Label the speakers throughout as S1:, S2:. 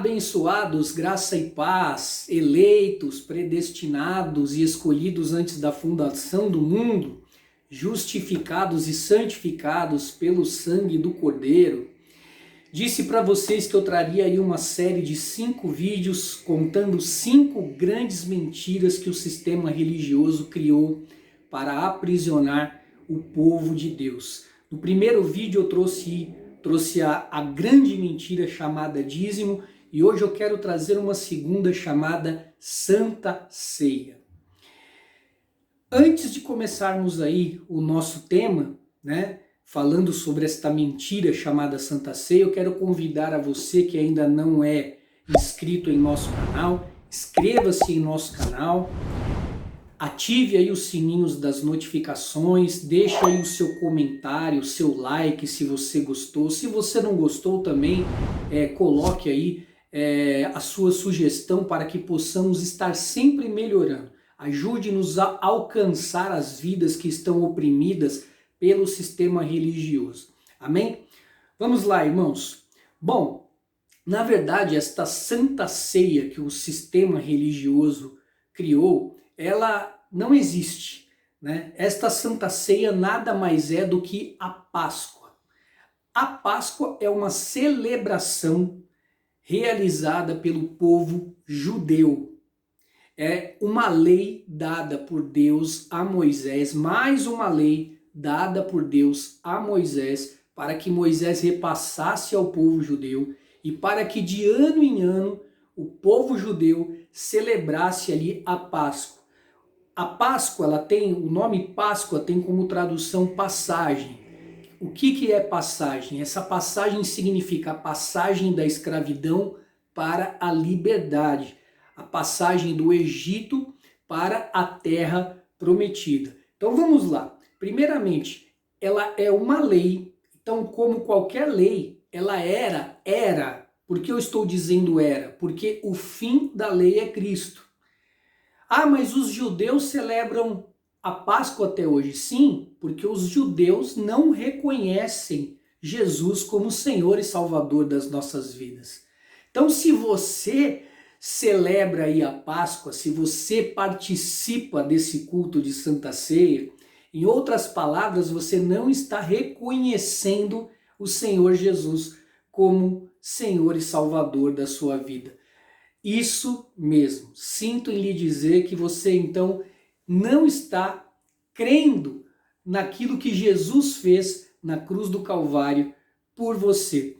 S1: Abençoados, graça e paz, eleitos, predestinados e escolhidos antes da fundação do mundo, justificados e santificados pelo sangue do Cordeiro. Disse para vocês que eu traria aí uma série de 5 vídeos contando 5 grandes mentiras que o sistema religioso criou para aprisionar o povo de Deus. No primeiro vídeo eu trouxe a grande mentira chamada dízimo, e hoje eu quero trazer uma segunda chamada Santa Ceia. Antes de começarmos aí o nosso tema, falando sobre esta mentira chamada Santa Ceia, eu quero convidar a você que ainda não é inscrito em nosso canal, inscreva-se em nosso canal, ative aí os sininhos das notificações, deixe aí o seu comentário, o seu like se você gostou. Se você não gostou também, coloque aí a sua sugestão para que possamos estar sempre melhorando. Ajude-nos a alcançar as vidas que estão oprimidas pelo sistema religioso. Amém? Vamos lá, irmãos. Bom, na verdade, esta Santa Ceia que o sistema religioso criou, ela não existe, Esta Santa Ceia nada mais é do que a Páscoa. A Páscoa é uma celebração realizada pelo povo judeu. É uma lei dada por Deus a Moisés, mais uma lei dada por Deus a Moisés, para que Moisés repassasse ao povo judeu e para que de ano em ano o povo judeu celebrasse ali a Páscoa. A Páscoa, o nome Páscoa tem como tradução passagem. O que é passagem? Essa passagem significa a passagem da escravidão para a liberdade, a passagem do Egito para a terra prometida. Então vamos lá. Primeiramente, ela é uma lei. Então, como qualquer lei, ela era. Por que eu estou dizendo era? Porque o fim da lei é Cristo. Ah, mas os judeus celebram a Páscoa até hoje. Sim, porque os judeus não reconhecem Jesus como Senhor e Salvador das nossas vidas. Então, se você celebra aí a Páscoa, se você participa desse culto de Santa Ceia, em outras palavras, você não está reconhecendo o Senhor Jesus como Senhor e Salvador da sua vida. Isso mesmo, sinto em lhe dizer que você então não está crendo naquilo que Jesus fez na cruz do Calvário por você.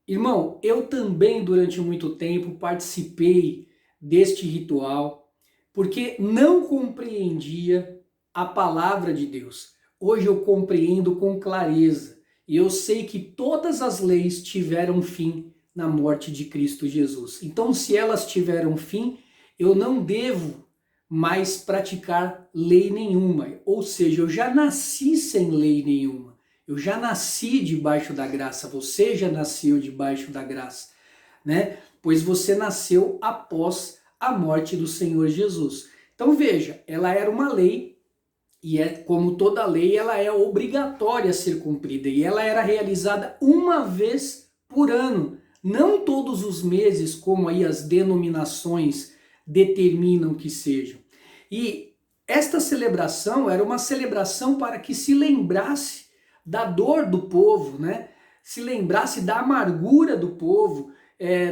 S1: Irmão, eu também durante muito tempo participei deste ritual porque não compreendia a palavra de Deus. Hoje eu compreendo com clareza e eu sei que todas as leis tiveram fim na morte de Cristo Jesus. Então, se elas tiveram fim, eu não devo mais praticar lei nenhuma. Ou seja, eu já nasci sem lei nenhuma. Eu já nasci debaixo da graça. Você já nasceu debaixo da graça, Pois você nasceu após a morte do Senhor Jesus. Então veja, ela era uma lei e como toda lei, ela é obrigatória a ser cumprida. E ela era realizada uma vez por ano. Não todos os meses, como aí as denominações determinam que sejam. E esta celebração era uma celebração para que se lembrasse da dor do povo, Se lembrasse da amargura do povo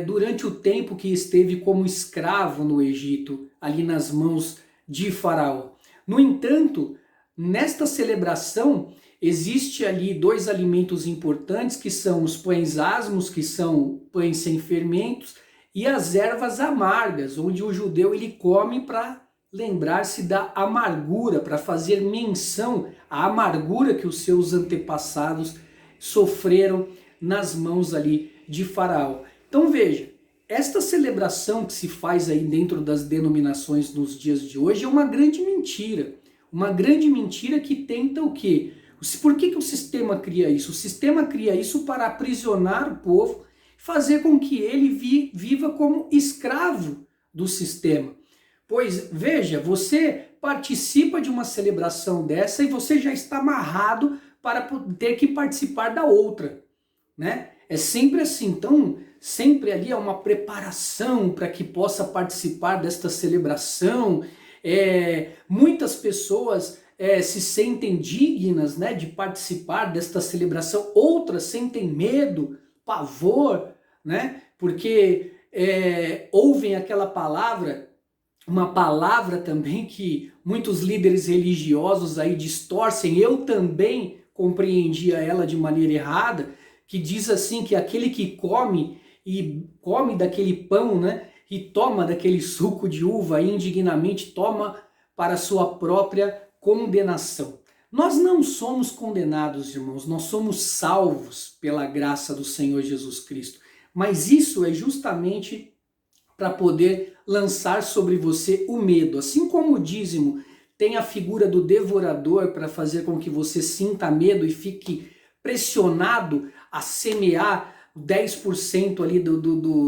S1: durante o tempo que esteve como escravo no Egito, ali nas mãos de Faraó. No entanto, nesta celebração, existe ali 2 alimentos importantes, que são os pães asmos, que são pães sem fermentos, e as ervas amargas, onde o judeu ele come para lembrar-se da amargura, para fazer menção à amargura que os seus antepassados sofreram nas mãos ali de Faraó. Então veja, esta celebração que se faz aí dentro das denominações nos dias de hoje é uma grande mentira. Uma grande mentira que tenta o quê? Por que o sistema cria isso? O sistema cria isso para aprisionar o povo, fazer com que ele viva como escravo do sistema. Pois, veja, você participa de uma celebração dessa e você já está amarrado para ter que participar da outra, É sempre assim. Então, sempre ali há uma preparação para que possa participar desta celebração. Muitas pessoas se sentem dignas, né, de participar desta celebração, outras sentem medo, pavor, né, porque ouvem aquela palavra, uma palavra também que muitos líderes religiosos aí distorcem, eu também compreendia ela de maneira errada, que diz assim que aquele que come daquele pão, né, e toma daquele suco de uva e indignamente toma para sua própria condenação. Nós não somos condenados, irmãos, nós somos salvos pela graça do Senhor Jesus Cristo. Mas isso é justamente para poder lançar sobre você o medo. Assim como o dízimo tem a figura do devorador para fazer com que você sinta medo e fique pressionado a semear 10% ali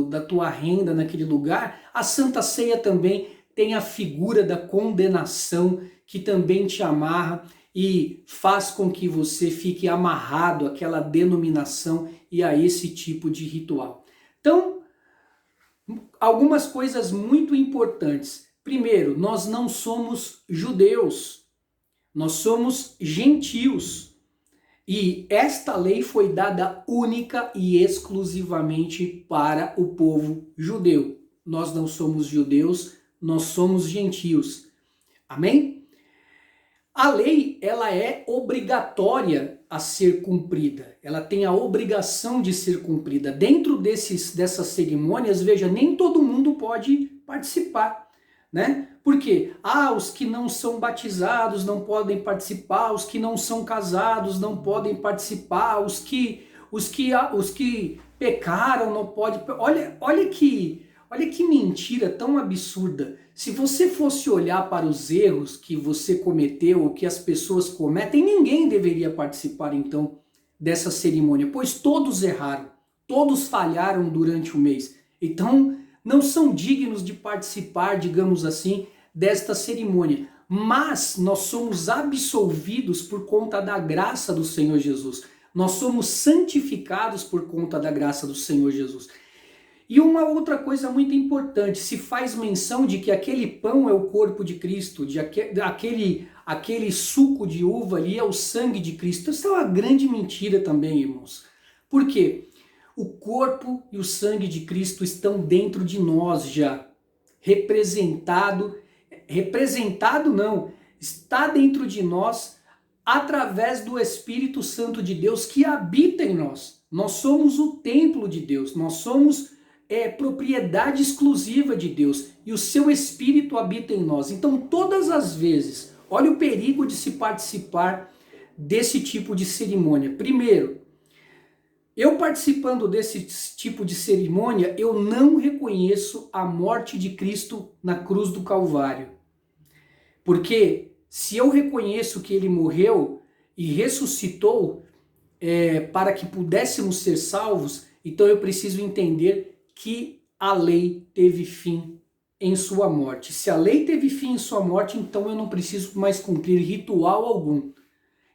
S1: da tua renda naquele lugar, a Santa Ceia também tem a figura da condenação que também te amarra e faz com que você fique amarrado àquela denominação e a esse tipo de ritual. Então, algumas coisas muito importantes. Primeiro, nós não somos judeus, nós somos gentios. E esta lei foi dada única e exclusivamente para o povo judeu. Nós não somos judeus, nós somos gentios. Amém? A lei, ela é obrigatória a ser cumprida. Ela tem a obrigação de ser cumprida. Dentro dessas cerimônias, veja, nem todo mundo pode participar, né? Por quê? Os que não são batizados não podem participar, os que não são casados não podem participar, os que pecaram não podem. Olha que mentira tão absurda. Se você fosse olhar para os erros que você cometeu ou que as pessoas cometem, ninguém deveria participar então dessa cerimônia, pois todos erraram, todos falharam durante o mês. Então não são dignos de participar, digamos assim, desta cerimônia. Mas nós somos absolvidos por conta da graça do Senhor Jesus. Nós somos santificados por conta da graça do Senhor Jesus. E uma outra coisa muito importante, se faz menção de que aquele pão é o corpo de Cristo, de aquele suco de uva ali é o sangue de Cristo. Isso é uma grande mentira também, irmãos. Por quê? O corpo e o sangue de Cristo estão dentro de nós já, está dentro de nós através do Espírito Santo de Deus que habita em nós. Nós somos o templo de Deus, nós somos propriedade exclusiva de Deus e o seu Espírito habita em nós. Então todas as vezes, olha o perigo de se participar desse tipo de cerimônia. Primeiro, eu participando desse tipo de cerimônia, eu não reconheço a morte de Cristo na cruz do Calvário. Porque se eu reconheço que ele morreu e ressuscitou para que pudéssemos ser salvos, então eu preciso entender que a lei teve fim em sua morte. Se a lei teve fim em sua morte, então eu não preciso mais cumprir ritual algum.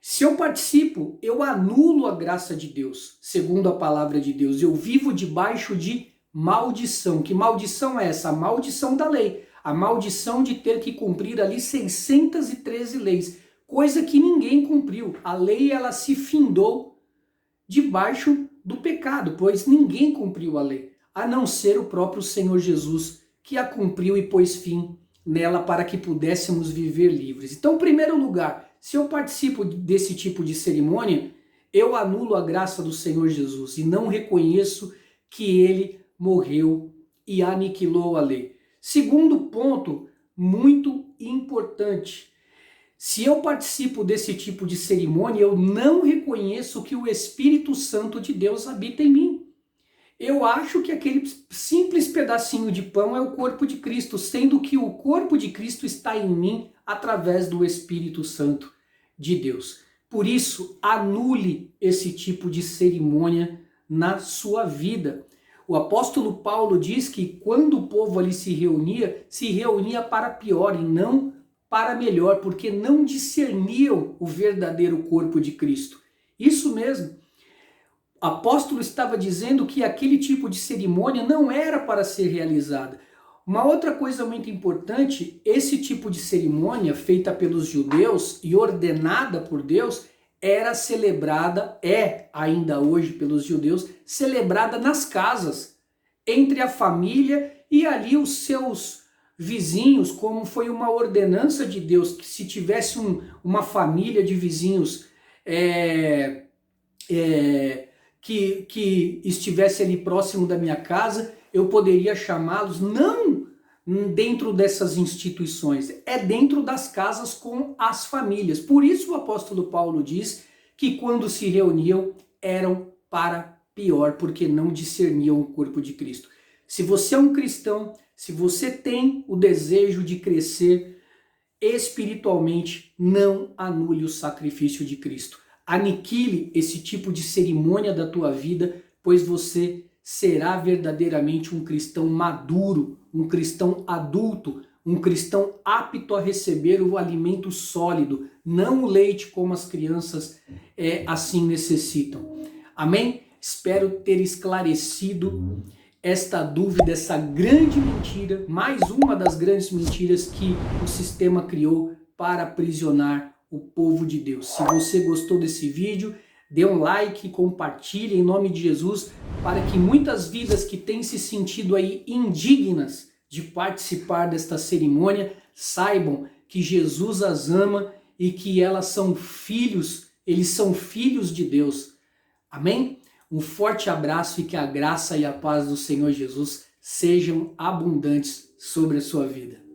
S1: Se eu participo, eu anulo a graça de Deus, segundo a palavra de Deus. Eu vivo debaixo de maldição. Que maldição é essa? A maldição da lei. A maldição de ter que cumprir ali 613 leis, coisa que ninguém cumpriu. A lei, ela se findou debaixo do pecado, pois ninguém cumpriu a lei, a não ser o próprio Senhor Jesus, que a cumpriu e pôs fim nela para que pudéssemos viver livres. Então, em primeiro lugar, se eu participo desse tipo de cerimônia, eu anulo a graça do Senhor Jesus e não reconheço que ele morreu e aniquilou a lei. Segundo ponto, muito importante, se eu participo desse tipo de cerimônia, eu não reconheço que o Espírito Santo de Deus habita em mim. Eu acho que aquele simples pedacinho de pão é o corpo de Cristo, sendo que o corpo de Cristo está em mim através do Espírito Santo de Deus. Por isso, anule esse tipo de cerimônia na sua vida. O apóstolo Paulo diz que quando o povo ali se reunia para pior e não para melhor, porque não discerniam o verdadeiro corpo de Cristo. Isso mesmo. apóstolo estava dizendo que aquele tipo de cerimônia não era para ser realizada. Uma outra coisa muito importante, esse tipo de cerimônia feita pelos judeus e ordenada por Deus era celebrada, é ainda hoje pelos judeus, celebrada nas casas, entre a família e ali os seus vizinhos, como foi uma ordenança de Deus, que se tivesse uma família de vizinhos que estivesse ali próximo da minha casa, eu poderia chamá-los não dentro dessas instituições, é dentro das casas com as famílias. Por isso o apóstolo Paulo diz que quando se reuniam eram para pior, porque não discerniam o corpo de Cristo. Se você é um cristão, se você tem o desejo de crescer espiritualmente, não anule o sacrifício de Cristo. Aniquile esse tipo de cerimônia da tua vida, pois você será verdadeiramente um cristão maduro, um cristão adulto, um cristão apto a receber o alimento sólido, não o leite como as crianças assim necessitam. Amém? Espero ter esclarecido esta dúvida, essa grande mentira, mais uma das grandes mentiras que o sistema criou para aprisionar o povo de Deus. Se você gostou desse vídeo, dê um like, compartilhe em nome de Jesus, para que muitas vidas que têm se sentido aí indignas de participar desta cerimônia saibam que Jesus as ama e que elas são filhos, eles são filhos de Deus. Amém? Um forte abraço e que a graça e a paz do Senhor Jesus sejam abundantes sobre a sua vida.